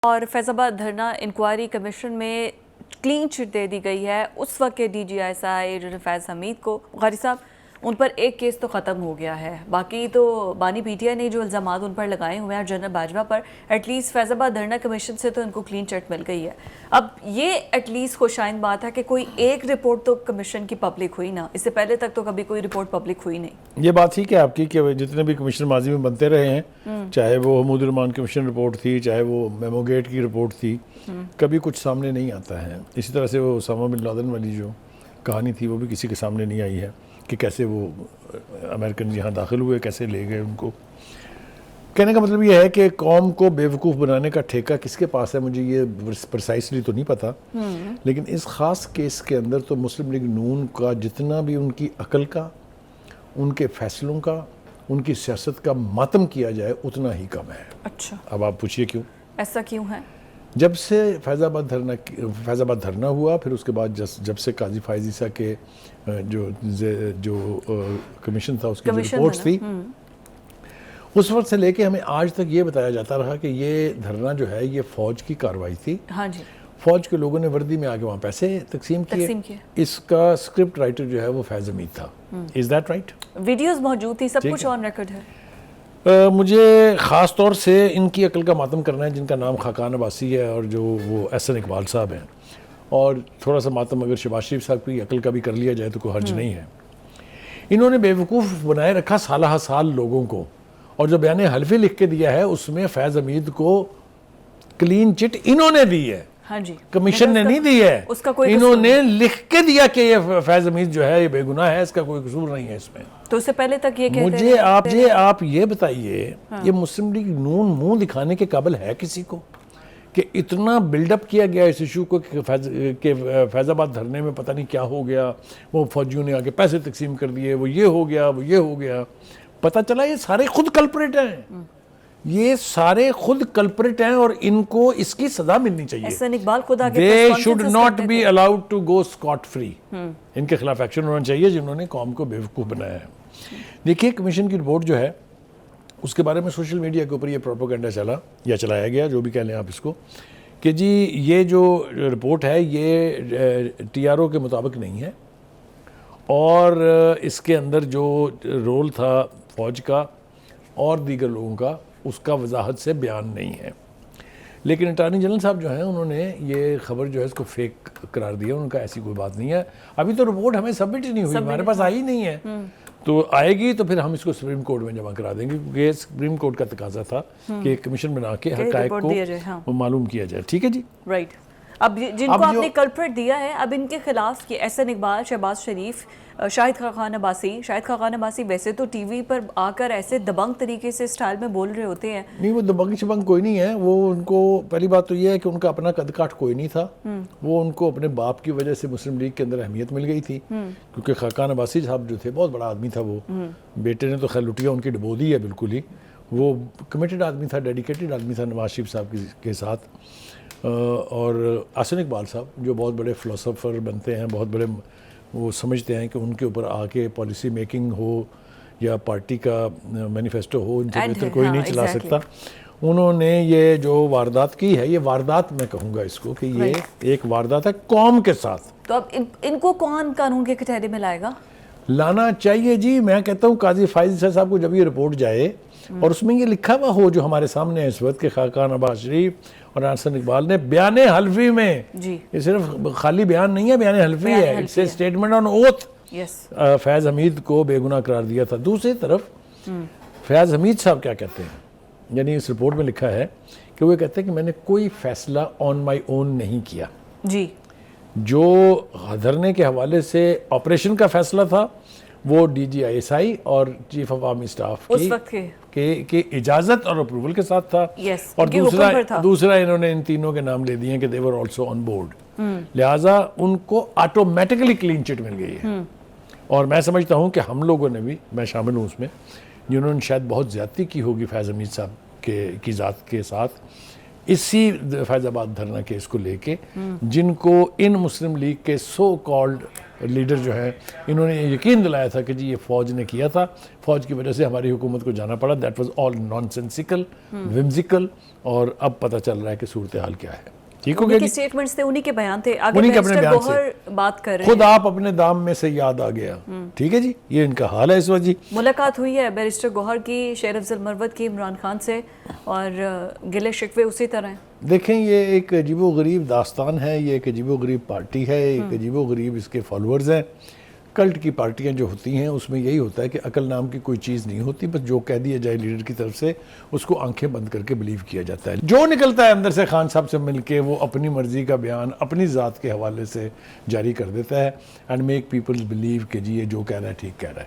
और फैज़ाबाद धरना inquiry commission में क्लीन चिट दे दी गई है। उस वक्त के DGI जनरल फैज़ हमीद को बुखारी साहब उन पर एक केस तो ख़त्म हो गया है, बाकी तो बानी PTI ने जो इल्ज़ामात उन पर लगाए हुए हैं और जनरल बाजवा पर, एटलीस्ट फैज़ाबाद धरना कमीशन से तो इनको क्लीन चिट मिल गई है। अब ये एटलीस्ट खुशाइन बात है कि कोई एक रिपोर्ट तो कमीशन की पब्लिक हुई ना, इससे पहले तक तो कभी कोई रिपोर्ट पब्लिक हुई नहीं। ये बात ही क्या आपकी कि जितने भी कमीशन माजी में बनते रहे हैं, चाहे वो हमूद रहमान कमीशन रिपोर्ट थी, चाहे वो मेमोगेट की रिपोर्ट थी, कभी कुछ सामने नहीं आता है। इसी तरह से वो ओसामा बिन लादेन वाली जो कहानी थी वो भी किसी के सामने नहीं आई है कि कैसे वो अमेरिकन यहाँ दाखिल हुए, कैसे ले गए उनको। कहने का मतलब ये है कि कौम को बेवकूफ़ बनाने का ठेका किसके पास है, मुझे ये प्रिसाइसली तो नहीं पता, लेकिन इस ख़ास केस के अंदर तो मुस्लिम लीग नून का जितना भी उनकी अकल का, उनके फैसलों का, उनकी सियासत का मातम किया जाए उतना ही कम है। अच्छा, अब आप पूछिए क्यों? ऐसा क्यों है? जब से फैज़ाबाद धरना हुआ, फिर उसके बाद जब से काजी फायज़ ईसा के जो कमीशन था उसकी रिपोर्ट्स थी, उस वक्त से लेके हमें आज तक ये बताया जाता रहा कि ये धरना जो है ये फ़ौज की कार्रवाई थी। हाँ जी, फ़ौज के लोगों ने वर्दी में आके वहाँ पैसे तकसीम किए। इसका स्क्रिप्ट राइटर जो है वो फैज़ हमीद था। Is that right? वीडियोस मौजूद थी, सब कुछ ऑन रिकॉर्ड है। मुझे ख़ास तौर से इनकी अकल का मातम करना है, जिनका नाम खाकान अब्बासी है और जो वो एहसन इकबाल साहब हैं, और थोड़ा सा मातम अगर शहबाज शरीफ साहब की अकल का भी कर लिया जाए तो कोई हर्ज नहीं है। इन्होंने बेवकूफ़ बनाए रखा साल साल लोगों को, और जो बयान हल्फी लिख के दिया है उसमें फैज़ हमीद को क्लीन चिट इन्होंने दी है। हाँ जी, कमीशन ने नहीं दी है, उसका कोई इन्होंने लिख के दिया कि ये फैज़ हमीद जो है ये बेगुनाह है, इसका कोई कसूर नहीं है इसमें। तो उससे पहले तक ये कहते मुझे आप ये बताइए, ये मुस्लिम लीग नून मुंह दिखाने के काबिल है किसी को कि इतना बिल्डअप किया गया इस इशू को कि फैज़ाबाद धरने में पता नहीं क्या हो गया, वो फौजियों ने आके पैसे तकसीम कर दिए, वो ये हो गया, वो ये हो गया। पता चला ये सारे खुद कल्प्रिट हैं, ये सारे खुद कल्प्रिट हैं और इनको इसकी सजा मिलनी चाहिए। इकबाल खुद आगे they should not be allowed to go scot free. इनके खिलाफ एक्शन होना चाहिए जिन्होंने कौम को बेवकूफ़ बनाया है। देखिए, कमीशन की रिपोर्ट जो है उसके बारे में सोशल मीडिया के ऊपर ये प्रोपेगेंडा चलाया गया, जो भी कह लें आप इसको, कि जी ये जो रिपोर्ट है ये TRO के मुताबिक नहीं है, और इसके अंदर जो रोल था फ़ौज का और दीगर लोगों का उसका वजाहत से बयान नहीं है। लेकिन अटॉर्नी जनरल साहब जो हैं उन्होंने ये खबर जो है इसको फेक करार दिया। उनका ऐसी कोई बात नहीं है। अभी तो रिपोर्ट हमें सबमिट नहीं हुई, हमारे पास आई नहीं है, तो आएगी तो फिर हम इसको सुप्रीम कोर्ट में जमा करा देंगे, क्योंकि सुप्रीम कोर्ट का तकाजा था कि एक कमीशन बना के हक़ाइक़ को मालूम किया जाए। ठीक है जी, राइट। अब जिनको आपने कल्प्रिट दिया है, अब इनके खिलाफ कि एहसन इकबाल, शहबाज शरीफ, शाहिद खाकान अब्बासी वैसे तो टीवी पर आकर ऐसे दबंग तरीके से स्टाइल में बोल रहे होते हैं। नहीं, वो दबंग शबंग कोई नहीं है। वो उनको पहली बात तो ये है कि उनका अपना कद काठ कोई नहीं था। वो उनको अपने बाप की वजह से मुस्लिम लीग के अंदर अहमियत मिल गई थी, क्योंकि खाकान अब्बासी साहब जो थे बहुत बड़ा आदमी था। वो बेटे ने तो खैर लुटिया उनकी डबो दी है बिल्कुल ही। वो कमिटेड आदमी था, डेडिकेटेड आदमी था नवाज शरीफ साहब के साथ। और एहसन इकबाल साहब जो बहुत बड़े फ़िलोसोफर बनते हैं, बहुत बड़े, वो समझते हैं कि उनके ऊपर आके पॉलिसी मेकिंग हो या पार्टी का मैनिफेस्टो हो, उनसे बेहतर कोई नहीं चला सकता। उन्होंने ये जो वारदात की है, ये वारदात मैं कहूँगा इसको कि ये एक वारदात है कौम के साथ। तो अब इनको कौन कानून के कटहरे में लाना चाहिए जी। मैं कहता हूँ काजी फायज़ ईसा साहब को जब ये रिपोर्ट जाए और उसमें ये लिखा हुआ हो जो हमारे सामने है इस वक्त के खाकान अब्बास शरीफ और एहसन इकबाल ने बयान हल्फी में जी, ये सिर्फ खाली बयान नहीं है, बयान हल्फी है, it's a statement on oath, Faiz Hameed को बेगुनाह करार दिया था। दूसरी तरफ फैज़ हमीद साहब क्या कहते हैं, यानी इस रिपोर्ट में लिखा है कि वो कहते हैं कि मैंने कोई फैसला ऑन माई ओन नहीं किया जी। जो धरने के हवाले से ऑपरेशन का फैसला था वो DGI और चीफ ऑफ आर्मी स्टाफ उस वक्त के इजाज़त और अप्रूवल के साथ था। और दूसरा इन्होंने इन तीनों के नाम ले दिए कि दे वर आल्सो ऑन बोर्ड, लिहाजा उनको ऑटोमेटिकली क्लीन चिट मिल गई है। और मैं समझता हूँ कि हम लोगों ने भी, मैं शामिल हूँ उसमें, जिन्होंने शायद बहुत ज़्यादती की होगी फैज़ हमीद साहब की ज़ात के साथ, इसी फैजाबाद धरना केस को लेके जिनको इन मुस्लिम लीग के सो कॉल्ड लीडर जो हैं, इन्होंने ये यकीन दिलाया था कि जी ये फ़ौज ने किया था, फ़ौज की वजह से हमारी हुकूमत को जाना पड़ा, that was all nonsensical, whimsical, और अब पता चल रहा है कि सूरत हाल क्या है। ठीक हो गया उन्हीं के जी? स्टेटमेंट्स थे, उन्हीं के बयान थे, आगे उन्हीं के अपने बैरिस्टर बयान से। गौहर बात कर रहे खुद हैं। आप अपने दाम में से याद आ गया। ठीक है जी, ये इनका हाल है इस वक्त जी। मुलाकात हुई है बैरिस्टर गौहर की, शेर अफजल मरवत की इमरान खान से, और गिले शिकवे उसी तरह हैं। देखें, ये एक अजीबो-गरीब दास्तान है, ये एक अजीबो-गरीब पार्टी है, एक अजीबो-गरीब इसके फॉलोअर्स हैं। कल्ट की पार्टियां जो होती हैं उसमें यही होता है कि अकल नाम की कोई चीज़ नहीं होती, बस जो कह दिया जाए लीडर की तरफ से उसको आंखें बंद करके बिलीव किया जाता है। जो निकलता है अंदर से खान साहब से मिलके वो अपनी मर्जी का बयान अपनी ज़ात के हवाले से जारी कर देता है एंड मेक पीपल बिलीव कि जी ये जो कह रहा है ठीक कह रहा है।